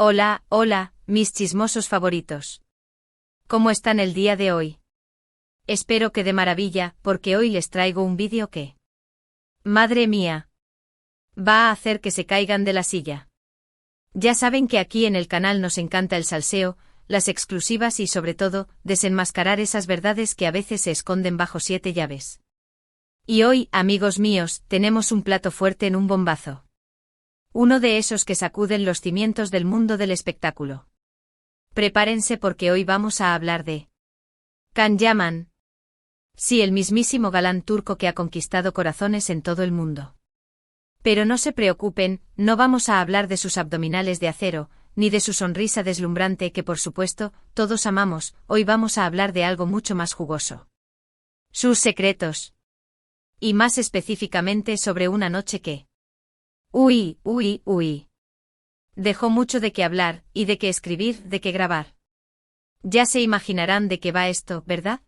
Hola, hola, mis chismosos favoritos. ¿Cómo están el día de hoy? Espero que de maravilla, porque hoy les traigo un vídeo que... ¡Madre mía! Va a hacer que se caigan de la silla. Ya saben que aquí en el canal nos encanta el salseo, las exclusivas y sobre todo, desenmascarar esas verdades que a veces se esconden bajo 7 llaves. Y hoy, amigos míos, tenemos un plato fuerte en un bombazo. Uno de esos que sacuden los cimientos del mundo del espectáculo. Prepárense porque hoy vamos a hablar de Can Yaman. Sí, el mismísimo galán turco que ha conquistado corazones en todo el mundo. Pero no se preocupen, no vamos a hablar de sus abdominales de acero, ni de su sonrisa deslumbrante que por supuesto, todos amamos, hoy vamos a hablar de algo mucho más jugoso. Sus secretos. Y más específicamente sobre una noche que... Uy. Dejó mucho de qué hablar, y de qué escribir, de qué grabar. Ya se imaginarán de qué va esto, ¿verdad?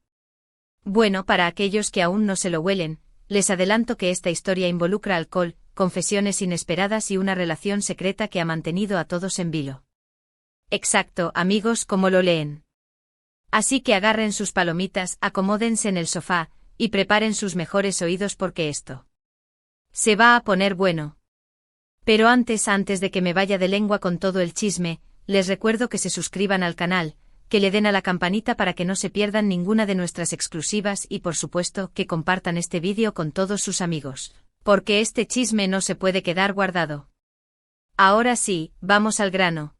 Bueno, para aquellos que aún no se lo huelen, les adelanto que esta historia involucra alcohol, confesiones inesperadas y una relación secreta que ha mantenido a todos en vilo. Exacto, amigos, como lo leen. Así que agarren sus palomitas, acomódense en el sofá, y preparen sus mejores oídos porque esto se va a poner bueno. Pero antes de que me vaya de lengua con todo el chisme, les recuerdo que se suscriban al canal, que le den a la campanita para que no se pierdan ninguna de nuestras exclusivas y por supuesto que compartan este vídeo con todos sus amigos, porque este chisme no se puede quedar guardado. Ahora sí, vamos al grano.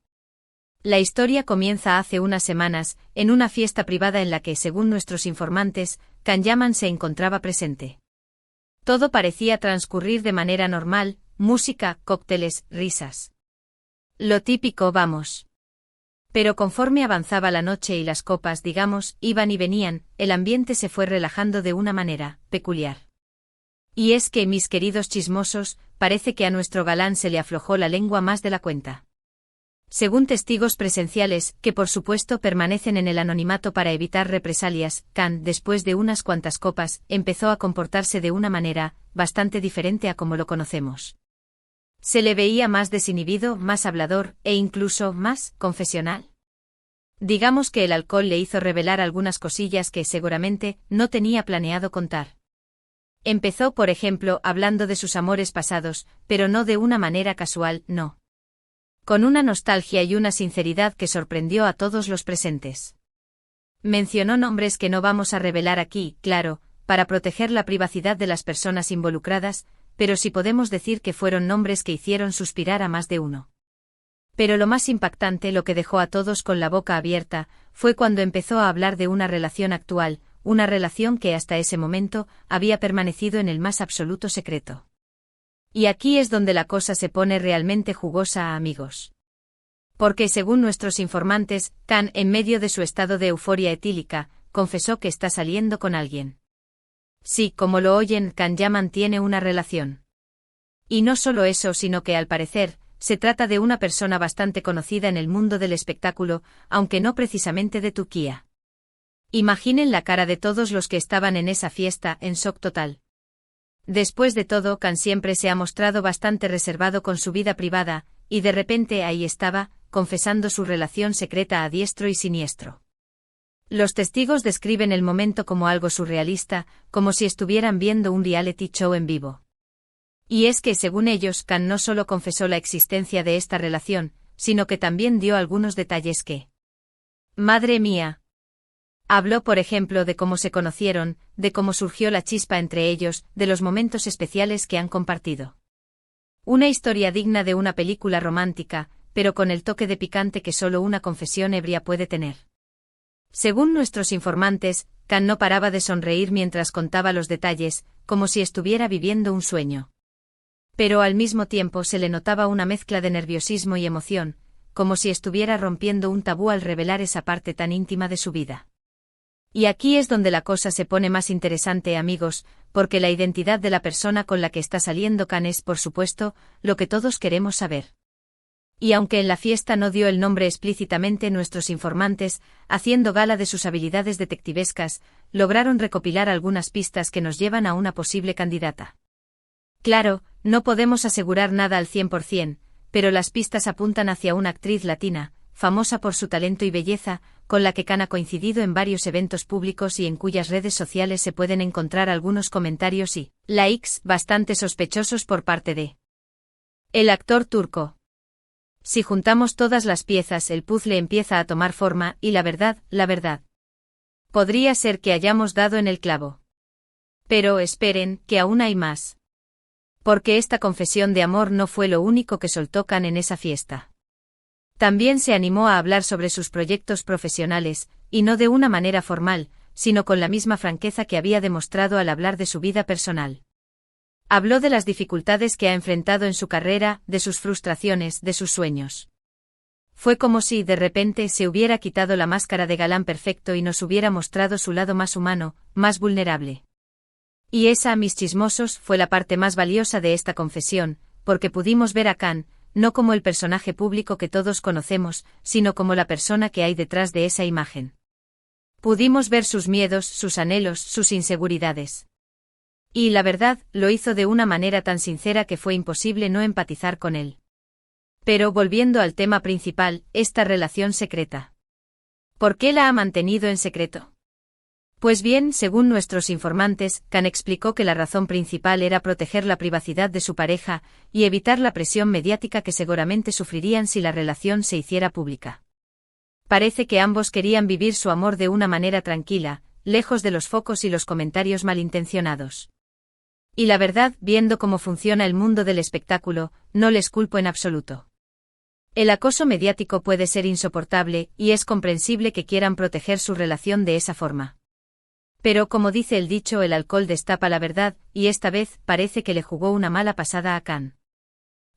La historia comienza hace unas semanas, en una fiesta privada en la que, según nuestros informantes, Can Yaman se encontraba presente. Todo parecía transcurrir de manera normal, música, cócteles, risas. Lo típico, vamos. Pero conforme avanzaba la noche y las copas, digamos, iban y venían, el ambiente se fue relajando de una manera peculiar. Y es que, mis queridos chismosos, parece que a nuestro galán se le aflojó la lengua más de la cuenta. Según testigos presenciales, que por supuesto permanecen en el anonimato para evitar represalias, Can, después de unas cuantas copas, empezó a comportarse de una manera bastante diferente a como lo conocemos. Se le veía más desinhibido, más hablador, e incluso más confesional. Digamos que el alcohol le hizo revelar algunas cosillas que seguramente no tenía planeado contar. Empezó, por ejemplo, hablando de sus amores pasados, pero no de una manera casual, no. Con una nostalgia y una sinceridad que sorprendió a todos los presentes. Mencionó nombres que no vamos a revelar aquí, claro, para proteger la privacidad de las personas involucradas, pero sí podemos decir que fueron nombres que hicieron suspirar a más de uno. Pero lo más impactante, lo que dejó a todos con la boca abierta, fue cuando empezó a hablar de una relación actual, una relación que hasta ese momento había permanecido en el más absoluto secreto. Y aquí es donde la cosa se pone realmente jugosa, amigos. Porque según nuestros informantes, Can, en medio de su estado de euforia etílica, confesó que está saliendo con alguien. Sí, como lo oyen, Can Yaman tiene una relación. Y no solo eso, sino que al parecer, se trata de una persona bastante conocida en el mundo del espectáculo, aunque no precisamente de Turquía. Imaginen la cara de todos los que estaban en esa fiesta, en shock total. Después de todo, Can siempre se ha mostrado bastante reservado con su vida privada, y de repente ahí estaba, confesando su relación secreta a diestro y siniestro. Los testigos describen el momento como algo surrealista, como si estuvieran viendo un reality show en vivo. Y es que, según ellos, Can no solo confesó la existencia de esta relación, sino que también dio algunos detalles que... ¡Madre mía! Habló, por ejemplo, de cómo se conocieron, de cómo surgió la chispa entre ellos, de los momentos especiales que han compartido. Una historia digna de una película romántica, pero con el toque de picante que solo una confesión ebria puede tener. Según nuestros informantes, Can no paraba de sonreír mientras contaba los detalles, como si estuviera viviendo un sueño. Pero al mismo tiempo se le notaba una mezcla de nerviosismo y emoción, como si estuviera rompiendo un tabú al revelar esa parte tan íntima de su vida. Y aquí es donde la cosa se pone más interesante, amigos, porque la identidad de la persona con la que está saliendo Can es, por supuesto, lo que todos queremos saber. Y aunque en la fiesta no dio el nombre explícitamente, nuestros informantes, haciendo gala de sus habilidades detectivescas, lograron recopilar algunas pistas que nos llevan a una posible candidata. Claro, no podemos asegurar nada al 100%, pero las pistas apuntan hacia una actriz latina, famosa por su talento y belleza, con la que Khan ha coincidido en varios eventos públicos y en cuyas redes sociales se pueden encontrar algunos comentarios y likes bastante sospechosos por parte de el actor turco. Si juntamos todas las piezas, el puzzle empieza a tomar forma y la verdad, podría ser que hayamos dado en el clavo. Pero esperen, que aún hay más. Porque esta confesión de amor no fue lo único que soltó Khan en esa fiesta. También se animó a hablar sobre sus proyectos profesionales, y no de una manera formal, sino con la misma franqueza que había demostrado al hablar de su vida personal. Habló de las dificultades que ha enfrentado en su carrera, de sus frustraciones, de sus sueños. Fue como si, de repente, se hubiera quitado la máscara de galán perfecto y nos hubiera mostrado su lado más humano, más vulnerable. Y esa, mis chismosos, fue la parte más valiosa de esta confesión, porque pudimos ver a Khan, no como el personaje público que todos conocemos, sino como la persona que hay detrás de esa imagen. Pudimos ver sus miedos, sus anhelos, sus inseguridades. Y la verdad, lo hizo de una manera tan sincera que fue imposible no empatizar con él. Pero volviendo al tema principal, esta relación secreta. ¿Por qué la ha mantenido en secreto? Pues bien, según nuestros informantes, Khan explicó que la razón principal era proteger la privacidad de su pareja y evitar la presión mediática que seguramente sufrirían si la relación se hiciera pública. Parece que ambos querían vivir su amor de una manera tranquila, lejos de los focos y los comentarios malintencionados. Y la verdad, viendo cómo funciona el mundo del espectáculo, no les culpo en absoluto. El acoso mediático puede ser insoportable, y es comprensible que quieran proteger su relación de esa forma. Pero como dice el dicho, el alcohol destapa la verdad, y esta vez parece que le jugó una mala pasada a Khan.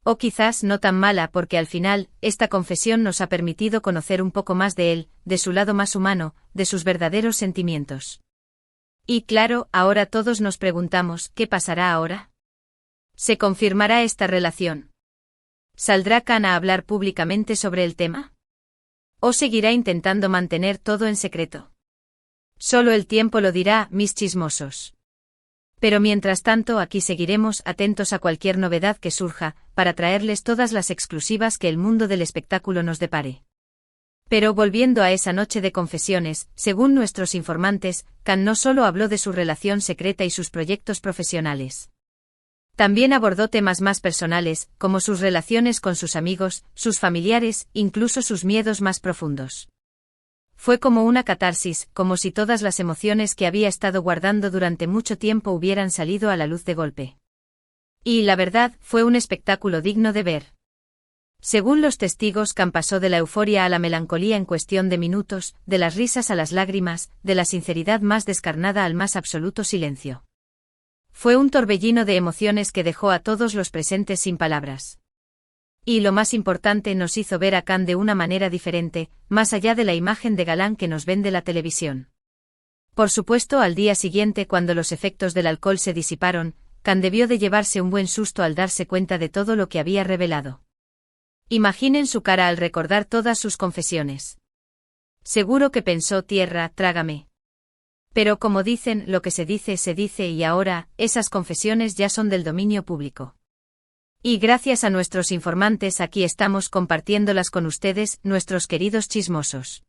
O quizás no tan mala porque al final, esta confesión nos ha permitido conocer un poco más de él, de su lado más humano, de sus verdaderos sentimientos. Y claro, ahora todos nos preguntamos, ¿qué pasará ahora? ¿Se confirmará esta relación? ¿Saldrá Khan a hablar públicamente sobre el tema? ¿O seguirá intentando mantener todo en secreto? Solo el tiempo lo dirá, mis chismosos. Pero mientras tanto aquí seguiremos atentos a cualquier novedad que surja, para traerles todas las exclusivas que el mundo del espectáculo nos depare. Pero volviendo a esa noche de confesiones, según nuestros informantes, Khan no solo habló de su relación secreta y sus proyectos profesionales. También abordó temas más personales, como sus relaciones con sus amigos, sus familiares, incluso sus miedos más profundos. Fue como una catarsis, como si todas las emociones que había estado guardando durante mucho tiempo hubieran salido a la luz de golpe. Y la verdad, fue un espectáculo digno de ver. Según los testigos, Khan pasó de la euforia a la melancolía en cuestión de minutos, de las risas a las lágrimas, de la sinceridad más descarnada al más absoluto silencio. Fue un torbellino de emociones que dejó a todos los presentes sin palabras. Y lo más importante, nos hizo ver a Khan de una manera diferente, más allá de la imagen de galán que nos vende la televisión. Por supuesto, al día siguiente, cuando los efectos del alcohol se disiparon, Khan debió de llevarse un buen susto al darse cuenta de todo lo que había revelado. Imaginen su cara al recordar todas sus confesiones. Seguro que pensó, tierra, trágame. Pero como dicen, lo que se dice y ahora, esas confesiones ya son del dominio público. Y gracias a nuestros informantes aquí estamos compartiéndolas con ustedes, nuestros queridos chismosos.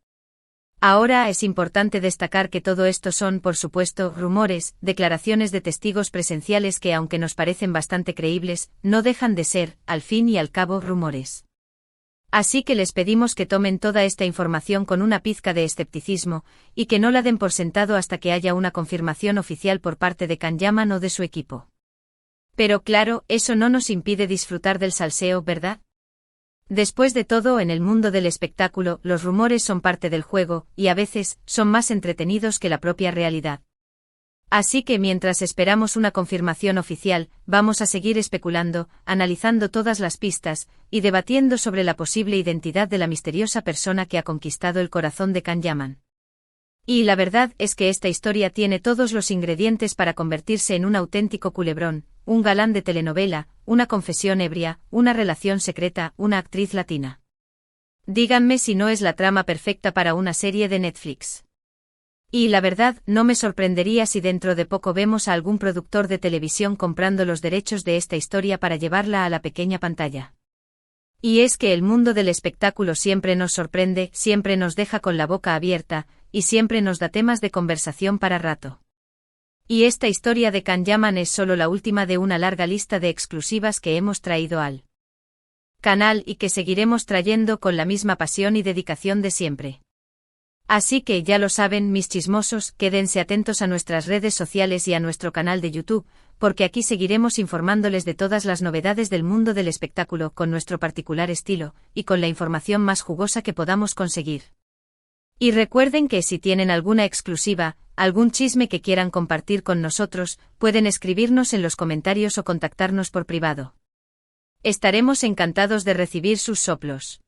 Ahora es importante destacar que todo esto son, por supuesto, rumores, declaraciones de testigos presenciales que, aunque nos parecen bastante creíbles, no dejan de ser, al fin y al cabo, rumores. Así que les pedimos que tomen toda esta información con una pizca de escepticismo, y que no la den por sentado hasta que haya una confirmación oficial por parte de Khan Yaman o de su equipo. Pero claro, eso no nos impide disfrutar del salseo, ¿verdad? Después de todo, en el mundo del espectáculo, los rumores son parte del juego, y a veces, son más entretenidos que la propia realidad. Así que mientras esperamos una confirmación oficial, vamos a seguir especulando, analizando todas las pistas, y debatiendo sobre la posible identidad de la misteriosa persona que ha conquistado el corazón de Khan Yaman. Y la verdad es que esta historia tiene todos los ingredientes para convertirse en un auténtico culebrón, un galán de telenovela, una confesión ebria, una relación secreta, una actriz latina. Díganme si no es la trama perfecta para una serie de Netflix. Y la verdad, no me sorprendería si dentro de poco vemos a algún productor de televisión comprando los derechos de esta historia para llevarla a la pequeña pantalla. Y es que el mundo del espectáculo siempre nos sorprende, siempre nos deja con la boca abierta, y siempre nos da temas de conversación para rato. Y esta historia de Can Yaman es solo la última de una larga lista de exclusivas que hemos traído al canal y que seguiremos trayendo con la misma pasión y dedicación de siempre. Así que ya lo saben, mis chismosos, quédense atentos a nuestras redes sociales y a nuestro canal de YouTube, porque aquí seguiremos informándoles de todas las novedades del mundo del espectáculo con nuestro particular estilo, y con la información más jugosa que podamos conseguir. Y recuerden que si tienen alguna exclusiva, algún chisme que quieran compartir con nosotros, pueden escribirnos en los comentarios o contactarnos por privado. Estaremos encantados de recibir sus soplos.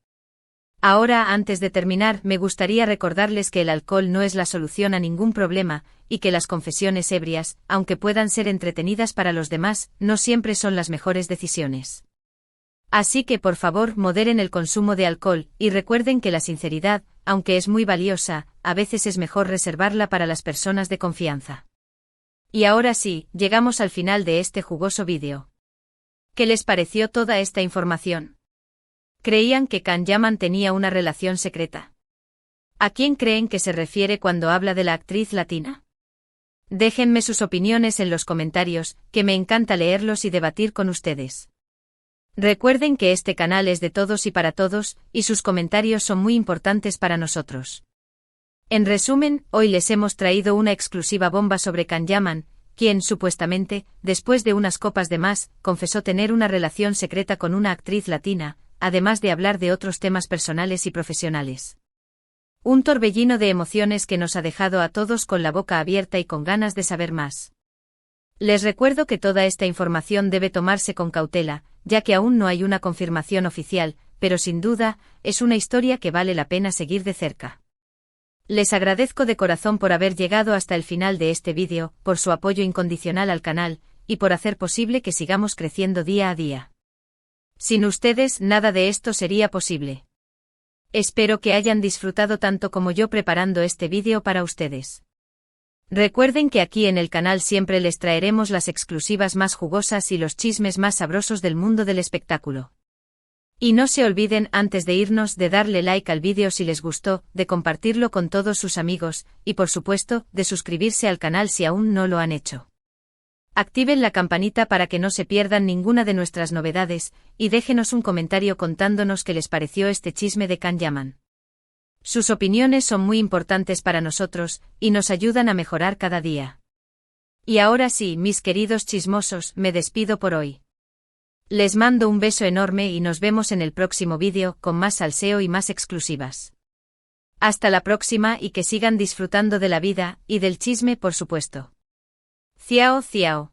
Ahora, antes de terminar, me gustaría recordarles que el alcohol no es la solución a ningún problema, y que las confesiones ebrias, aunque puedan ser entretenidas para los demás, no siempre son las mejores decisiones. Así que por favor moderen el consumo de alcohol, y recuerden que la sinceridad, aunque es muy valiosa, a veces es mejor reservarla para las personas de confianza. Y ahora sí, llegamos al final de este jugoso vídeo. ¿Qué les pareció toda esta información? ¿Creían que Can Yaman tenía una relación secreta? ¿A quién creen que se refiere cuando habla de la actriz latina? Déjenme sus opiniones en los comentarios, que me encanta leerlos y debatir con ustedes. Recuerden que este canal es de todos y para todos, y sus comentarios son muy importantes para nosotros. En resumen, hoy les hemos traído una exclusiva bomba sobre Can Yaman, quien, supuestamente, después de unas copas de más, confesó tener una relación secreta con una actriz latina, además de hablar de otros temas personales y profesionales. Un torbellino de emociones que nos ha dejado a todos con la boca abierta y con ganas de saber más. Les recuerdo que toda esta información debe tomarse con cautela, ya que aún no hay una confirmación oficial, pero sin duda, es una historia que vale la pena seguir de cerca. Les agradezco de corazón por haber llegado hasta el final de este vídeo, por su apoyo incondicional al canal, y por hacer posible que sigamos creciendo día a día. Sin ustedes, nada de esto sería posible. Espero que hayan disfrutado tanto como yo preparando este vídeo para ustedes. Recuerden que aquí en el canal siempre les traeremos las exclusivas más jugosas y los chismes más sabrosos del mundo del espectáculo. Y no se olviden, antes de irnos, de darle like al vídeo si les gustó, de compartirlo con todos sus amigos, y por supuesto, de suscribirse al canal si aún no lo han hecho. Activen la campanita para que no se pierdan ninguna de nuestras novedades, y déjenos un comentario contándonos qué les pareció este chisme de Can Yaman. Sus opiniones son muy importantes para nosotros, y nos ayudan a mejorar cada día. Y ahora sí, mis queridos chismosos, me despido por hoy. Les mando un beso enorme y nos vemos en el próximo vídeo, con más salseo y más exclusivas. Hasta la próxima y que sigan disfrutando de la vida, y del chisme por supuesto. Ciao, ciao.